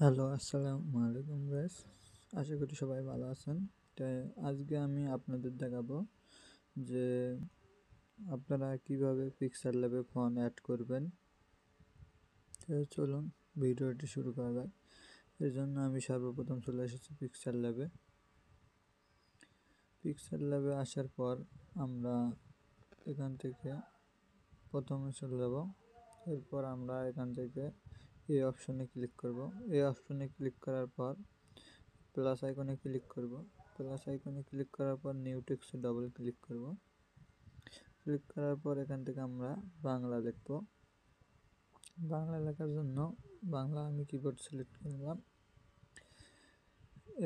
Hello, আসসালামু আলাইকুম guys. আশা করি সবাই ভালো আছেন। তো আজকে আমি আপনাদের দেখাবো যে আপনারা কিভাবে পিক্সেল ল্যাবে ফোন অ্যাড করবেন। তো চলুন ভিডিওটি শুরু করা যাক। এর জন্য আমি সর্বপ্রথম চলে এসেছি পিক্সেল ল্যাবে। পিক্সেল ল্যাবে আসার পর আমরা এখান থেকে প্রথমে চলে যাব। এরপর আমরা এখান থেকে এই অপশনে ক্লিক করব। এই অপশনে ক্লিক করার পর প্লাস আইকনে ক্লিক করব। প্লাস আইকনে ক্লিক করার পর নিউ টেক্সটে ডবল ক্লিক করব। ক্লিক করার পর এখান থেকে আমরা বাংলা লিখব। বাংলা লেখার জন্য বাংলা আমি কিবোর্ড সিলেক্ট করলাম।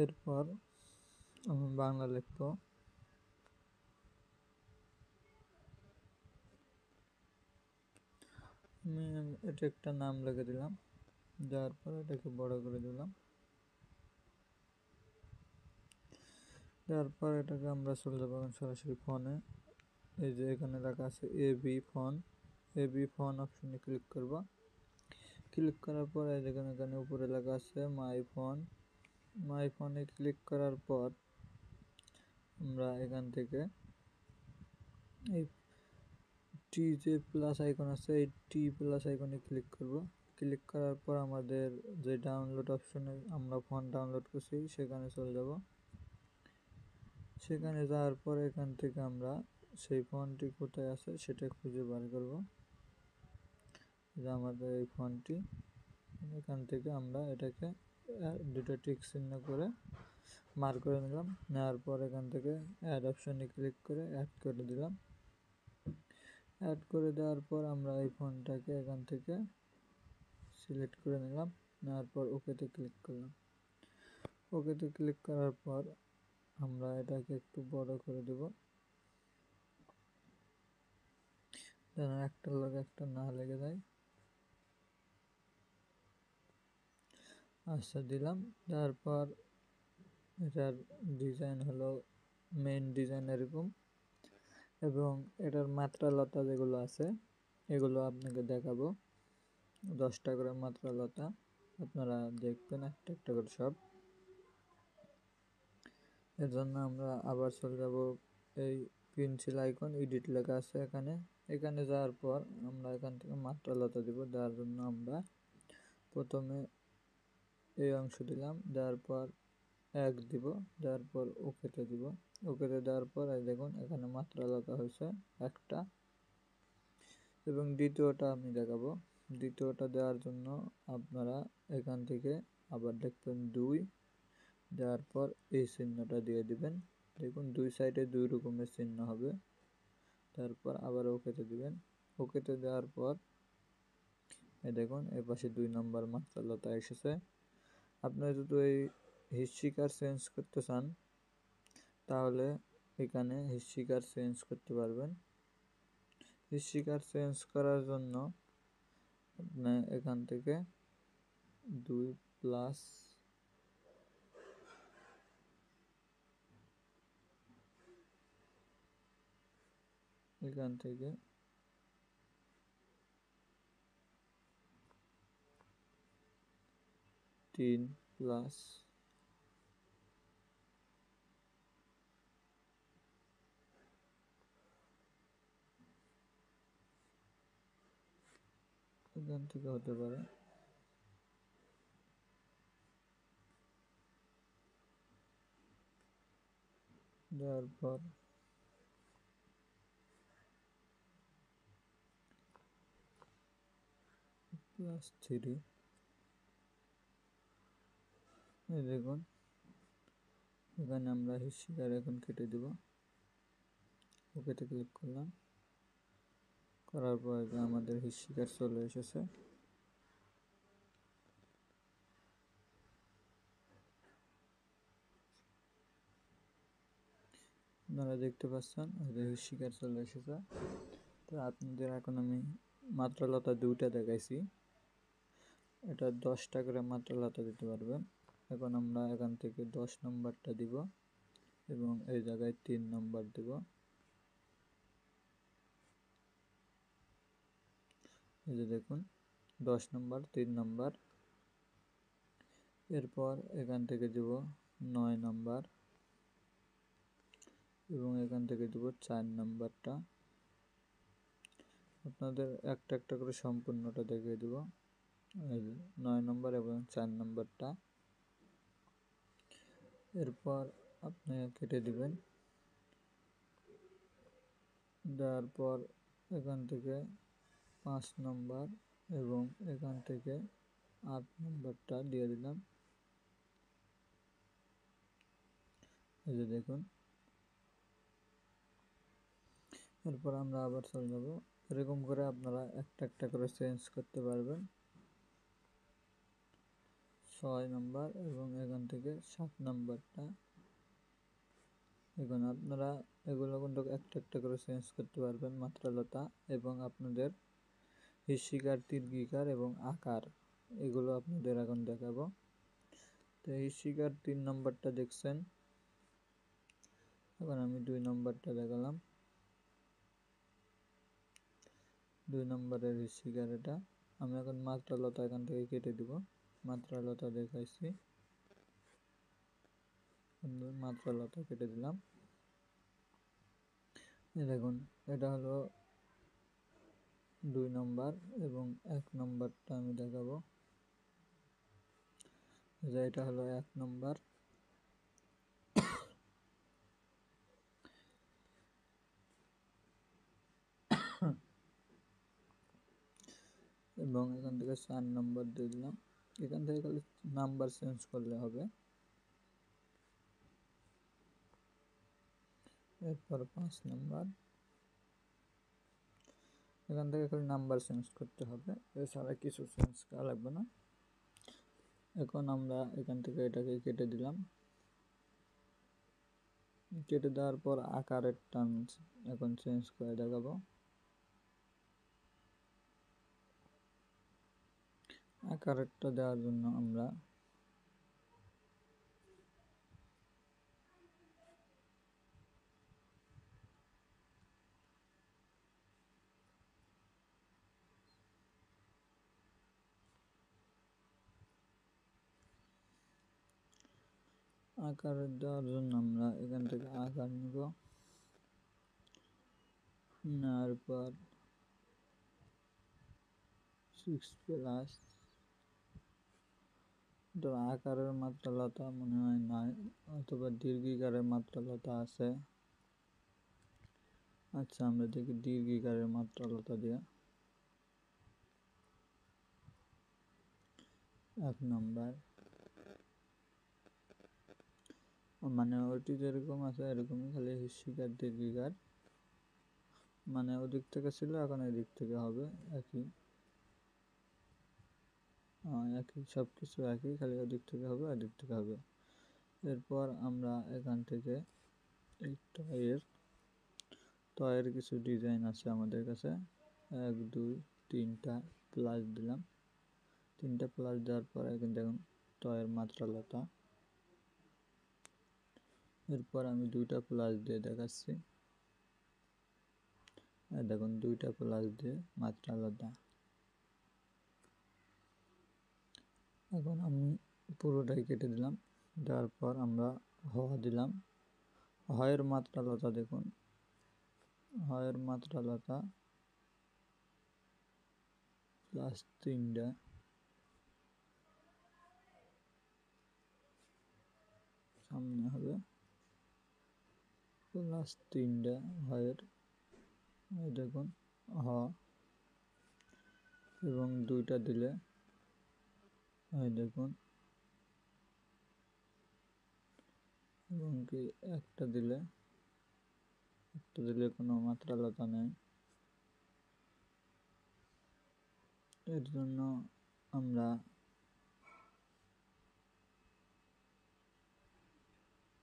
এরপর আমি বাংলা লিখব। আমি এটা একটা নাম লিখে দিলাম। দেওয়ার পর এটাকে বড় করে দিলাম। দেওয়ার পর এটাকে আমরা চলে যাবো সরাসরি ফোনে। এই যে এখানে লেখা আছে এবি ফোন। এবি ফোন অপশনে ক্লিক করব। ক্লিক করার পর এই দেখুন এখানে উপরে লেখা আছে মাই ফোন। মাই ফোনে ক্লিক করার পর আমরা এখান থেকে এই টি যে প্লাস আইকন আছে এই টি প্লাস আইকনে ক্লিক করব। ক্লিক করার পর আমাদের যে ডাউনলোড অপশনে আমরা ফোন ডাউনলোড করছি সেখানে চলে যাব। সেখানে যাওয়ার পর এখান থেকে আমরা সেই ফোনটি কোথায় আছে সেটা খুঁজে বার করব। যে আমাদের এই ফোনটি, এখান থেকে আমরা এটাকে দুটো টিক চিহ্ন করে মার্ক করে নিলাম। নেওয়ার পর এখান থেকে অ্যাড অপশনে ক্লিক করে অ্যাড করে দিলাম। অ্যাড করে দেওয়ার পর আমরা এই ফোনটাকে এখান থেকে সিলেক্ট করে নিলাম। নেওয়ার পর ওকেতে ক্লিক করলাম। ওকেতে ক্লিক করার পর আমরা এটাকে একটু বড় করে দেব, যেন একটার লগে একটা না লেগে যায়। আচ্ছা দিলাম। তারপর এটার ডিজাইন হলো মেইন ডিজাইন এরকম, এবং এটার মাত্রালতা যেগুলো আছে এগুলো আপনাকে দেখাবো। 10টা করে মাত্রালতা আপনারা দেখবেন একটা একটা করে সব। এর জন্য আমরা আবার চলে যাব এই পেন্সিল আইকন এডিট লেখা আছে এখানে। এখানে যাওয়ার পর আমরা এখান থেকে মাত্রালতা দিব। দেওয়ার জন্য আমরা প্রথমে এই অংশ দিলাম, দেওয়ার পর 1 দিব, দেওয়ার পর ওকেতে দিব। ওকেতে দেওয়ার পর এই দেখুন এখানে মাত্রালতা হয়েছে একটা, এবং দ্বিতীয়টা আমি দেখাবো। দ্বিতীয়টা দেওয়ার জন্য আপনারা এখান থেকে আবার দেখবেন 2, দেওয়ার পর এই চিহ্নটা দিয়ে দিবেন। দেখুন দুই সাইডে দুই রকমের চিহ্ন হবে। তারপর আবার ওকেতে দিবেন। ওকেতে দেওয়ার পর এই দেখুন এর পাশে 2 নম্বর মাত্রালতা এসেছে। আপনারা যদি এই হিস্ট্রিকার চেঞ্জ করতে চান তাহলে এখানে হিস্ট্রিকার চেঞ্জ করতে পারবেন। হিস্ট্রিকার চেঞ্জ করার জন্য আপনি এখান থেকে 2 প্লাস এখান থেকে 3 প্লাস এখান থেকে হতে পারে। দেওয়ার পর +3। এই দেখুন এখানে আমরা হিস্ট্রিকার এখন কেটে দিব। ওকেতে ক্লিক করলাম। করার পর আমাদের হিস্ট্রিকার চলে এসেছে। আপনারা দেখতে পাচ্ছেন হিস্ট্রিকার চলে এসেছে। তো আপনাদের এখন আমি মাত্রালতা 2টা দেখাইছি। এটা 10টা করে মাত্রালতা দিতে পারবেন। এখন আমরা এখান থেকে 10 নম্বরটা দিব এবং এই জায়গায় 3 নম্বর দিব। এই যে দেখুন 10 নম্বর 3 নম্বর। এরপর এখান থেকে দেব 9 নম্বর এবং এখান থেকে দেব 4 নম্বরটা। আপনাদের একটা একটা করে সম্পূর্ণটা দেখিয়ে দেব। 9 নম্বর এবং 4 নম্বরটা। এরপর আপনি কেটে দিবেন, দেওয়ার পর এখান থেকে 5 নম্বর এবং এখান থেকে 8 নম্বরটা দিয়ে দিলাম। এই যে দেখুন। এরপর আমরা আবার চলে যাব। এরকম করে আপনারা একটা একটা করে চেঞ্জ করতে পারবেন। 6 নম্বর এবং এখান থেকে 7 নম্বরটা। এখন আপনারা এগুলো কিন্তু একটা একটা করে চেঞ্জ করতে পারবেন, মাত্রালতা এবং আপনাদের হিস্যিকার, দীর্ঘিকার এবং আকার, এগুলো আপনাদের এখন দেখাবো। তো হিস্যিকার 3 নম্বরটা দেখছেন, এখন আমি 2 নম্বরটা দেখালাম। 2 নম্বরের হিস্যিকার এটা। আমি এখন মাত্রালতা এখান থেকে কেটে দিব। মাত্রালতা দেখাইছি, মাত্রালতা কেটে দিলাম। দেখুন, এটা হলো 2 নম্বর এবং 1 নম্বরটা আমি দেখাবো। এটা হলো 1 নম্বর এবং এখান থেকে 4 নম্বর দিয়ে দিলাম। এখান থেকে খালি নাম্বার চেঞ্জ করলে হবে। এরপর 5 নম্বর, এখান থেকে খালি নাম্বার চেঞ্জ করতে হবে, এছাড়া কিছু চেঞ্জ করা লাগবে না। এখন আমরা এখান থেকে এটাকে কেটে দিলাম। কেটে দেওয়ার পর আকারের টান এখন চেঞ্জ করে দেখাবো। আকারেরটা দেওয়ার জন্য আমরা এখান থেকে আকার নিব। নেওয়ার পর 6+, আকারের মাত্রালতা মনে হয় নাই, অথবা দীর্ঘিকারের মাত্রালতা আছে। আচ্ছা, আমরা দেখি দীর্ঘিকারের মাত্রালতা দিয়ে। 1 নম্বর, মানে ওটি যেরকম আছে এরকমই, খালি হিস্যিকার দীর্ঘিকার, মানে ওদিক থেকে ছিল এখন এদিক থেকে হবে, একই সব কিছু একই, খালি ওদিক থেকে হবে এদিক থেকে হবে। এরপর আমরা এখান থেকে এই টয়ের কিছু ডিজাইন আছে আমাদের কাছে, 1 2 3টা প্লাস দিলাম। 3টা প্লাস দেওয়ার পর এখন দেখুন টয়ের মাত্রালতা। এরপর আমি 2টা প্লাস দিয়ে দেখাচ্ছি, দেখুন 2টা প্লাস দিয়ে মাত্রালতা। এখন আমি পুরোটাই কেটে দিলাম। দেওয়ার পর আমরা দিলাম। হয়ের মাত্রালতা দেখুন, হয়ের মাত্রালতা প্লাস 3টা, সামনে হবে প্লাস 3টা হয়ের, দেখুন এবং 2টা দিলে দেখুন, এবং কি একটা দিলে কোনো মাত্রালতা নেই। এর জন্য আমরা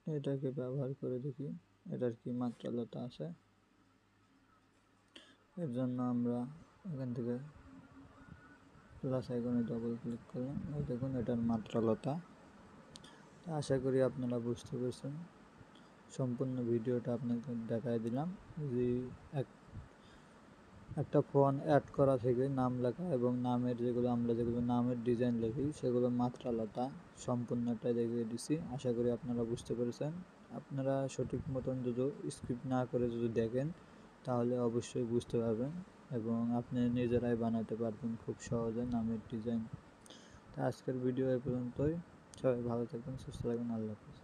এটাকে ব্যবহার করে দেখি এটার কি মাত্রালতা আছে। এর জন্য আমরা এখান থেকে প্লাস আইকনে ডবল ক্লিক করলাম, দেখুন এটার মাত্রালতা। আশা করি আপনারা বুঝতে পেরেছেন। সম্পূর্ণ ভিডিওটা আপনাকে দেখাই দিলাম। যদি একটা ফন্ট অ্যাড করা থেকে নাম লেখা এবং নামের যেগুলো নামের ডিজাইন লিখি সেগুলো মাত্রালতা সম্পূর্ণটা দেখিয়ে দিছি। আশা করি আপনারা বুঝতে পেরেছেন। আপনারা সঠিক মতন যদি স্কিপ না করে যদি দেখেন তাহলে অবশ্যই বুঝতে পারবেন এবং আপনি নিজেরাই বানাতে পারবেন খুব সহজে নামের ডিজাইন। তো আজকের ভিডিও এ পর্যন্তই। সবাই ভালো থাকবেন, সুস্থ থাকবেন, আল্লাহ হাফেজ।